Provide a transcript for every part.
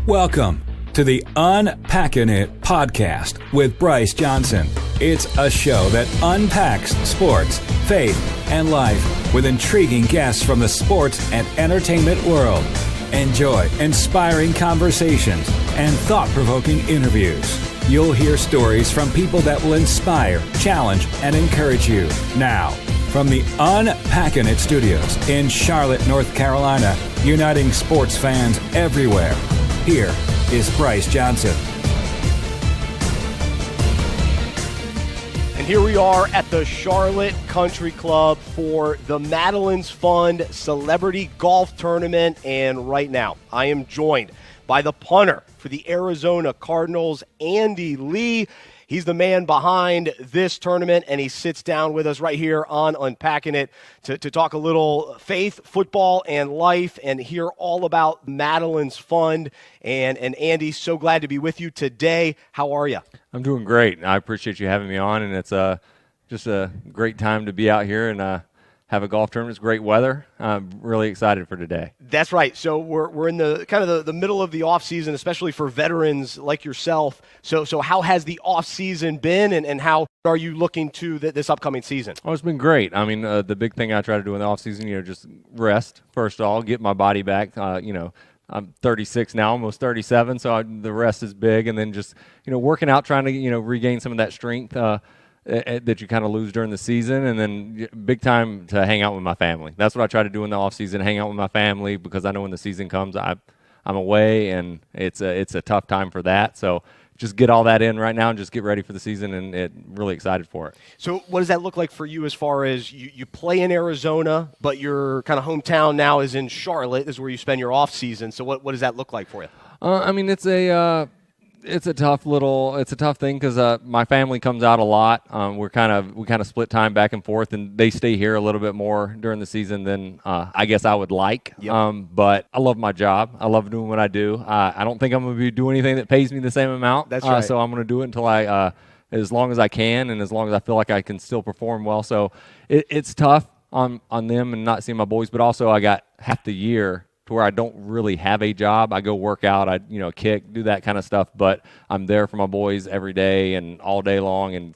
Welcome to the Unpacking It podcast with Bryce Johnson. It's a show that unpacks sports, faith, and life with intriguing guests from the sports and entertainment world. Enjoy inspiring conversations and thought-provoking interviews. You'll hear stories from people that will inspire, challenge, and encourage you. Now, from the Unpacking It studios in Charlotte, North Carolina, uniting sports fans everywhere, here is Bryce Johnson. And here we are at the Charlotte Country Club for the Madelyn's Fund Celebrity Golf Tournament. And right now, I am joined by the punter for the Arizona Cardinals, Andy Lee. He's the man behind this tournament, and he sits down with us right here on Unpacking It to talk a little faith, football, and life, and hear all about Madelyn's Fund. And Andy, so glad to be with you today. How are you? I'm doing great. I appreciate you having me on, and it's just a great time to be out here and have a golf tournament. It's great weather. I'm really excited for today. That's right. So we're in the kind of the middle of the off season, especially for veterans like yourself. So how has the off season been, and how are you looking to this upcoming season? Oh, it's been great. I mean, the big thing I try to do in the off season, just rest first of all, get my body back. I'm 36 now, almost 37, so the rest is big, and then just working out, trying to regain some of that strength that you kind of lose during the season, and then big time to hang out with my family. That's what I try to do in the off season, hang out with my family, because I know when the season comes, I'm away, and it's a tough time for that. So just get all that in right now and just get ready for the season, and really excited for it. So what does that look like for you as far as you play in Arizona, but your kind of hometown now is in Charlotte? This is where you spend your off season. So what does that look like for you? It's a tough thing because my family comes out a lot. We kind of split time back and forth, and they stay here a little bit more during the season than I guess I would like. Yep. But I love my job. I love doing what I do. I don't think I'm going to be doing anything that pays me the same amount. That's right. So I'm going to do it until as long as I can, and as long as I feel like I can still perform well. So it's tough on them and not seeing my boys, but also I got half the year to where I don't really have a job. I go work out, I kick, do that kind of stuff, but I'm there for my boys every day and all day long, and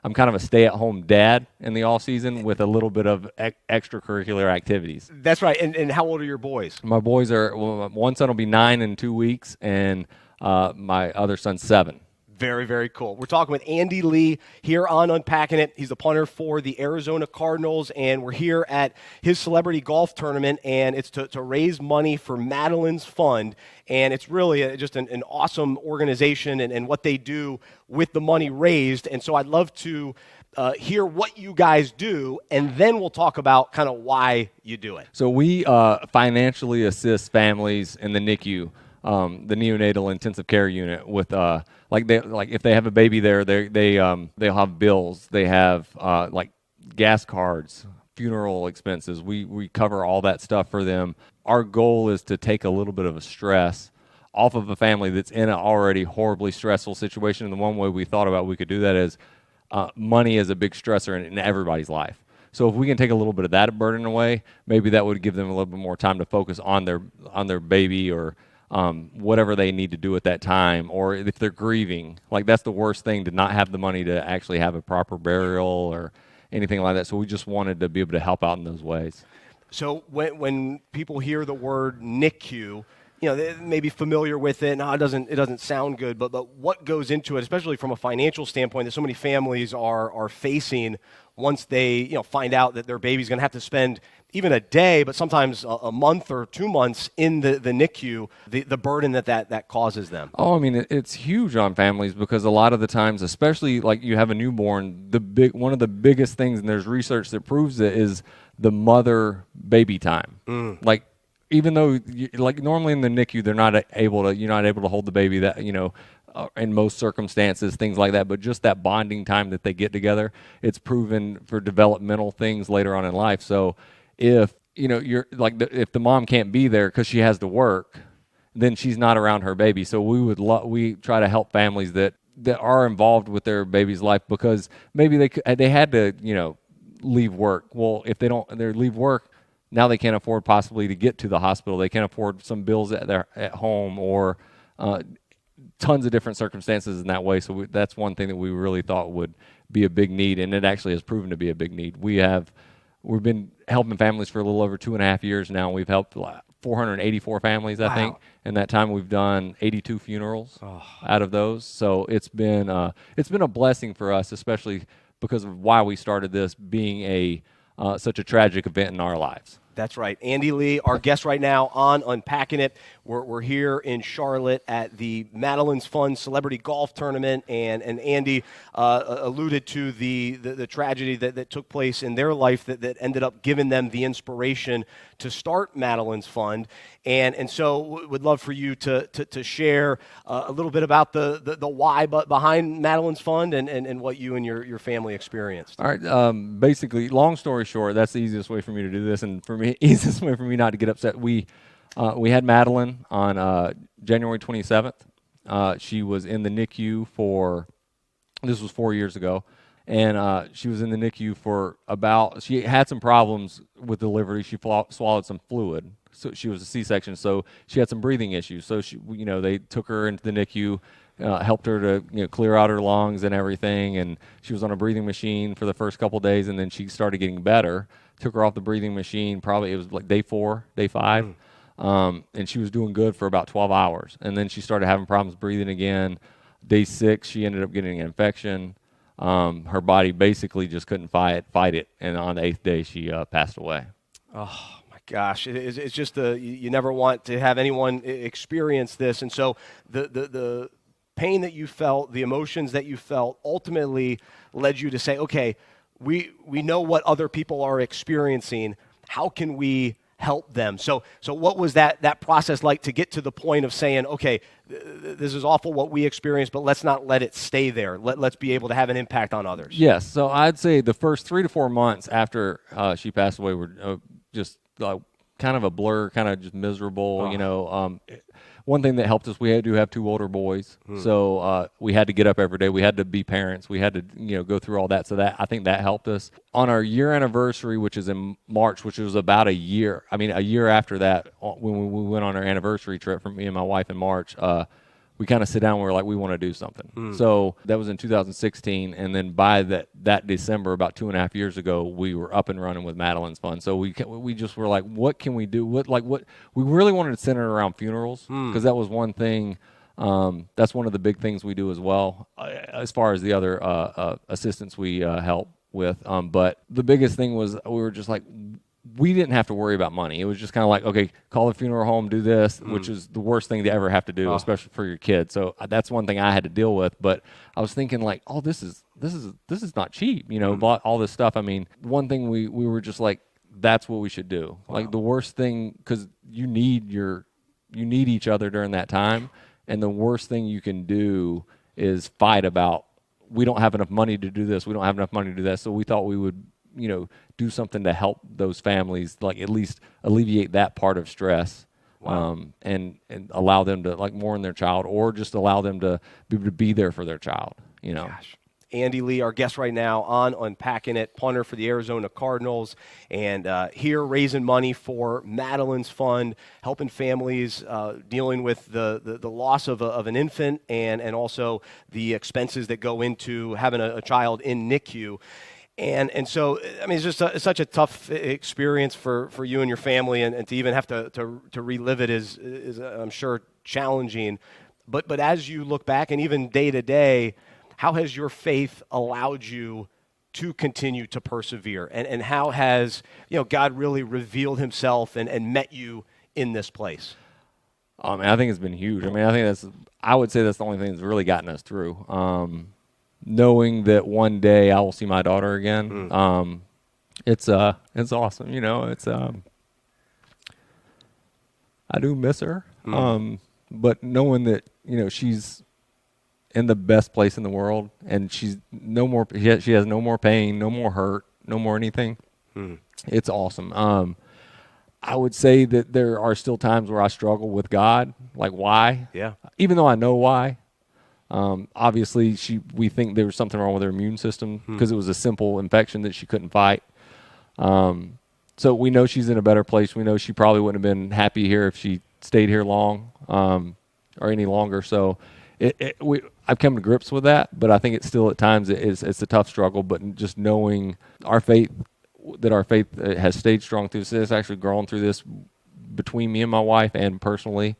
I'm kind of a stay-at-home dad in the off season with a little bit of extracurricular activities. That's right. And how old are your boys? My boys one son will be 9 in 2 weeks, and my other son's 7. Very, very cool. We're talking with Andy Lee here on Unpacking It. He's the punter for the Arizona Cardinals, and we're here at his celebrity golf tournament, and it's to raise money for Madelyn's Fund, and it's really just an awesome organization and what they do with the money raised. And so I'd love to hear what you guys do, and then we'll talk about kind of why you do it. So we financially assist families in the NICU, the neonatal intensive care unit, with if they have a baby there, they'll have bills. They have gas cards, funeral expenses. We cover all that stuff for them. Our goal is to take a little bit of a stress off of a family that's in an already horribly stressful situation. And the one way we thought about we could do that is money is a big stressor in everybody's life. So if we can take a little bit of that burden away, maybe that would give them a little bit more time to focus on their baby, or whatever they need to do at that time, or if they're grieving. That's the worst thing, to not have the money to actually have a proper burial or anything like that. So we just wanted to be able to help out in those ways. So when people hear the word NICU, they may be familiar with it. No, it doesn't sound good, but what goes into it, especially from a financial standpoint, that so many families are facing once they find out that their baby's going to have to spend even a day, but sometimes a month or 2 months in the NICU, the burden that causes them. Oh, I mean, it's huge on families, because a lot of the times, especially you have a newborn, one of the biggest things, and there's research that proves it, is the mother-baby time. Even though, normally in the NICU, you're not able to hold the baby that, in most circumstances, things like that, but just that bonding time that they get together, it's proven for developmental things later on in life. So if if the mom can't be there because she has to work, then she's not around her baby. So we try to help families that are involved with their baby's life, because maybe they had to leave work. Well, if they leave work, now they can't afford possibly to get to the hospital. They can't afford some bills at home, or tons of different circumstances in that way. So that's one thing that we really thought would be a big need, and it actually has proven to be a big need. We've been helping families for a little over 2.5 years now. We've helped 484 families, I think. In that time, we've done 82 funerals out of those. So it's been a blessing for us, especially because of why we started this being such a tragic event in our lives. That's right. Andy Lee, our guest right now on Unpacking It. We're here in Charlotte at the Madelyn's Fund Celebrity Golf Tournament, and Andy alluded to the tragedy that took place in their life that ended up giving them the inspiration to start Madelyn's Fund. And so would love for you to share a little bit about the why behind Madelyn's Fund and what you and your family experienced. All right. Basically, long story short, that's the easiest way for me to do this, and for me, easiest way for me not to get upset. We had Madelyn on January 27th. She was in the NICU this was 4 years ago, and she was in the NICU for she had some problems with delivery. She swallowed some fluid. So she was a C-section, so she had some breathing issues. So they took her into the NICU, helped her to clear out her lungs and everything, and she was on a breathing machine for the first couple days, and then she started getting better. Took her off the breathing machine. Probably it was like day 4, day 5, and she was doing good for about 12 hours, and then she started having problems breathing again. Day 6, she ended up getting an infection. Her body basically just couldn't fight it, and on the 8th day, she passed away. Oh. Gosh, it's just you never want to have anyone experience this, and so the pain that you felt, the emotions that you felt, ultimately led you to say, okay, we know what other people are experiencing. How can we help them? So what was that process like to get to the point of saying, okay, this is awful what we experienced, but let's not let it stay there. Let's be able to have an impact on others. Yes. So I'd say the first 3 to 4 months after she passed away were just kind of a blur, kind of just miserable. One thing that helped us, we do have 2 older boys, so we had to get up every day. We had to be parents. We had to go through all that. So I think that helped us. On our year anniversary, which is in March, which was about a year after that, when we went on our anniversary trip from me and my wife in March, we kind of sit down and we're like, we want to do something. So that was in 2016, and then by that December, about 2.5 years ago, we were up and running with Madelyn's Fund. So we just were like, what can we do? What we really wanted to center it around funerals, because that was one thing. That's one of the big things we do as well, as far as the other assistants we help with. But the biggest thing was we were just like, we didn't have to worry about money. It was just kind of like, okay, call the funeral home, do this, which is the worst thing to ever have to do, especially for your kids. So that's one thing I had to deal with. But I was thinking like, oh, this is not cheap, all this stuff. I mean, one thing we were just like, that's what we should do. Wow. Like the worst thing, because you need each other during that time, and the worst thing you can do is fight about, we don't have enough money to do this, we don't have enough money to do that. So we thought we would do something to help those families, like at least alleviate that part of stress. Wow. And allow them to like mourn their child, or just allow them to be there for their child. Gosh. Andy Lee, our guest right now on Unpacking It, punter for the Arizona Cardinals, and here raising money for Madelyn's Fund, helping families dealing with the loss of an infant, and also the expenses that go into having a child in NICU. And so, I mean, it's just such a tough experience for you and your family, and to even have to relive it is I'm sure challenging. But as you look back, and even day to day, how has your faith allowed you to continue to persevere? And how has God really revealed himself and met you in this place? I think it's been huge. I mean, I would say that's the only thing that's really gotten us through. Knowing that one day I will see my daughter again, it's awesome. I do miss her, but knowing that she's in the best place in the world, and she's she has no more pain, no more hurt, no more anything. It's awesome. I would say that there are still times where I struggle with God, like why? Yeah. Even though I know why. Obviously, we think there was something wrong with her immune system, because it was a simple infection that she couldn't fight. So we know she's in a better place. We know she probably wouldn't have been happy here if she stayed here long. or any longer. So I've come to grips with that, but I think it's still at times it's a tough struggle. But just knowing our faith has stayed strong through this, it's actually grown through this between me and my wife and personally.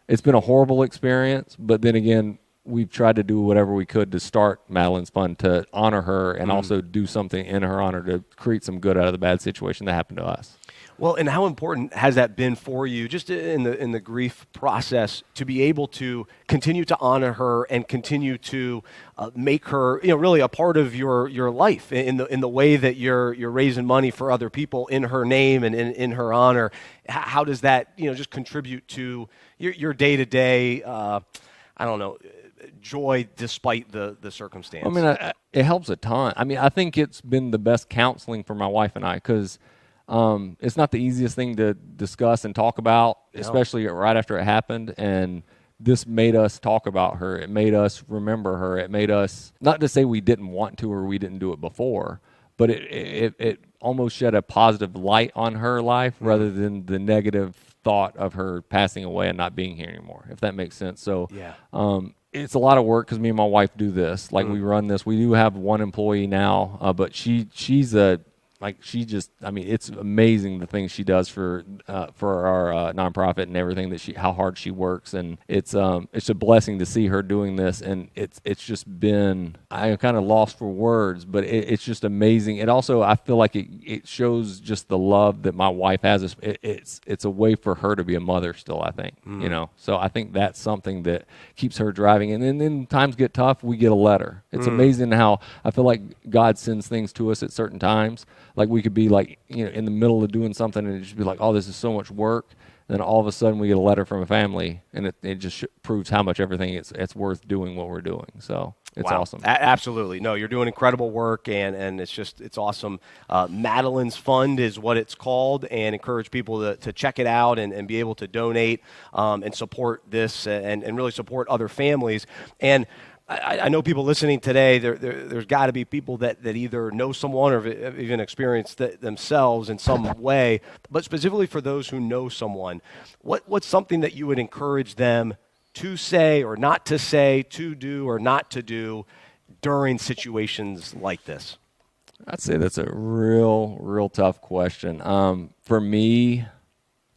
It's been a horrible experience, but then again, we've tried to do whatever we could to start Madelyn's Fund to honor her and also do something in her honor to create some good out of the bad situation that happened to us. Well, and how important has that been for you, just in the grief process, to be able to continue to honor her and continue to make her, really a part of your life in the way that you're raising money for other people in her name and in her honor? How does that just contribute to your day-to-day? I don't know, joy despite the circumstance? I mean, it helps a ton. I mean, I think it's been the best counseling for my wife and I because it's not the easiest thing to discuss and talk about, especially right after it happened. And this made us talk about her. It made us remember her. It made us, not to say we didn't want to or we didn't do it before, but it almost shed a positive light on her life rather than the negative thought of her passing away and not being here anymore, if that makes sense. So it's a lot of work because me and my wife do this. Like we run this. We do have one employee now, but she's it's amazing the things she does for our nonprofit and everything how hard she works, and it's a blessing to see her doing this, and it's just been, I'm kind of lost for words, but it's just amazing. It also, I feel like it shows just the love that my wife has. It's a way for her to be a mother still, I think, so I think that's something that keeps her driving. And then times get tough, we get a letter. It's amazing how I feel like God sends things to us at certain times. Like we could be like, in the middle of doing something and it just be like, oh, this is so much work. And then all of a sudden we get a letter from a family and it just proves how much everything it's worth doing what we're doing. So it's awesome. Absolutely. No, you're doing incredible work and it's awesome. Madelyn's Fund is what it's called, and encourage people to check it out and be able to donate and support this and really support other families. And I know people listening today, there's got to be people that either know someone or have even experienced themselves in some way, but specifically for those who know someone, what's something that you would encourage them to say or not to say, to do or not to do during situations like this? I'd say that's a real tough question. For me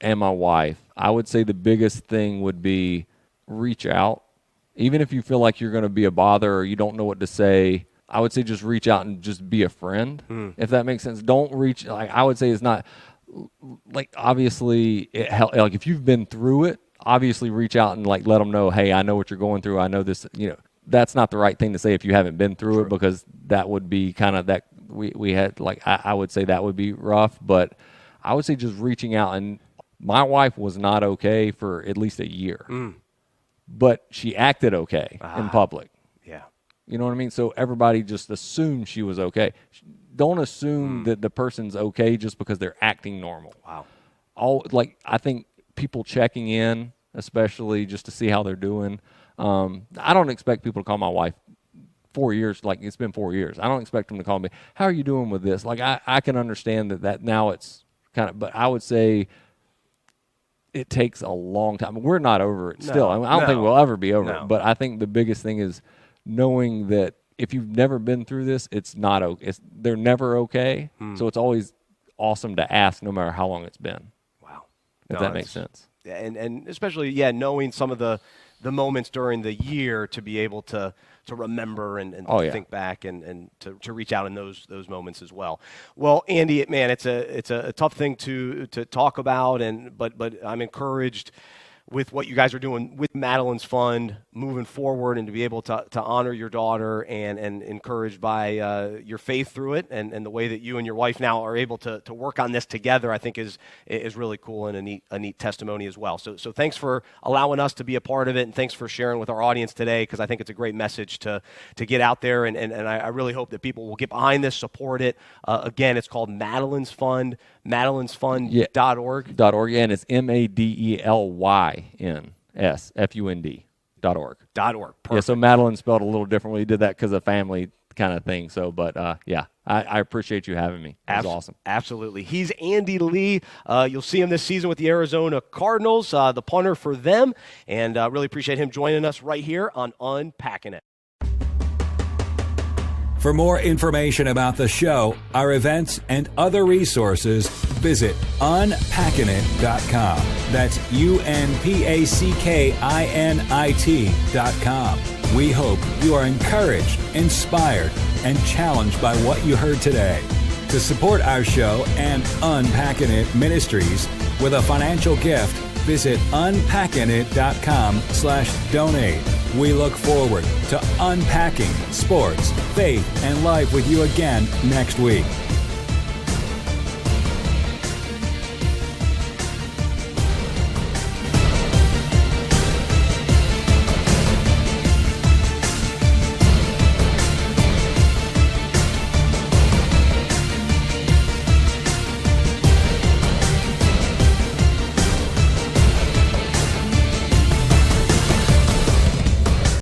and my wife, I would say the biggest thing would be reach out. Even if you feel like you're going to be a bother or you don't know what to say, I would say just reach out and just be a friend, if that makes sense. Don't reach, I would say it's not, obviously, if you've been through it, obviously reach out and let them know, hey, I know what you're going through. I know this, that's not the right thing to say if you haven't been through it, because that would be kind of that, we had, I would say that would be rough, but I would say just reaching out. And my wife was not okay for at least a year. But she acted okay in public. Yeah. You know what I mean? So everybody just assumed she was okay. Don't assume that the person's okay just because they're acting normal. Wow. I think people checking in, especially just to see how they're doing. I don't expect people to call my wife 4 years, it's been 4 years. I don't expect them to call me, how are you doing with this? I can understand that now it's kind of, but I would say it takes a long time. We're not over it still. I don't think we'll ever be over it. But I think the biggest thing is knowing that if you've never been through this, it's not okay. They're never okay. So it's always awesome to ask no matter how long it's been. Wow. If that makes sense. And especially, knowing some of the moments during the year to be able to remember and think back and to reach out in those moments as well. Well, Andy, man, it's a tough thing to talk about, but I'm encouraged with what you guys are doing with Madelyn's Fund moving forward, and to be able to honor your daughter and encouraged by your faith through it and the way that you and your wife now are able to work on this together, I think is really cool and a neat testimony as well. So thanks for allowing us to be a part of it, and thanks for sharing with our audience today, because I think it's a great message to get out there, and I really hope that people will get behind this, support it. Again, it's called Madelyn's Fund, madelyn'sfund.org. .org, and it's MADELYNSFUND.org. .org. Perfect. Yeah, so Madelyn spelled a little differently. We did that because of family kind of thing. So, but I I appreciate you having me. It was awesome. Absolutely. He's Andy Lee. You'll see him this season with the Arizona Cardinals, the punter for them, and really appreciate him joining us right here on Unpacking It. For more information about the show, our events, and other resources, visit unpackinit.com. That's unpackinit.com. We hope you are encouraged, inspired, and challenged by what you heard today. To support our show and Unpacking It Ministries with a financial gift, visit unpackinit.com/donate. We look forward to unpacking sports, faith, and life with you again next week.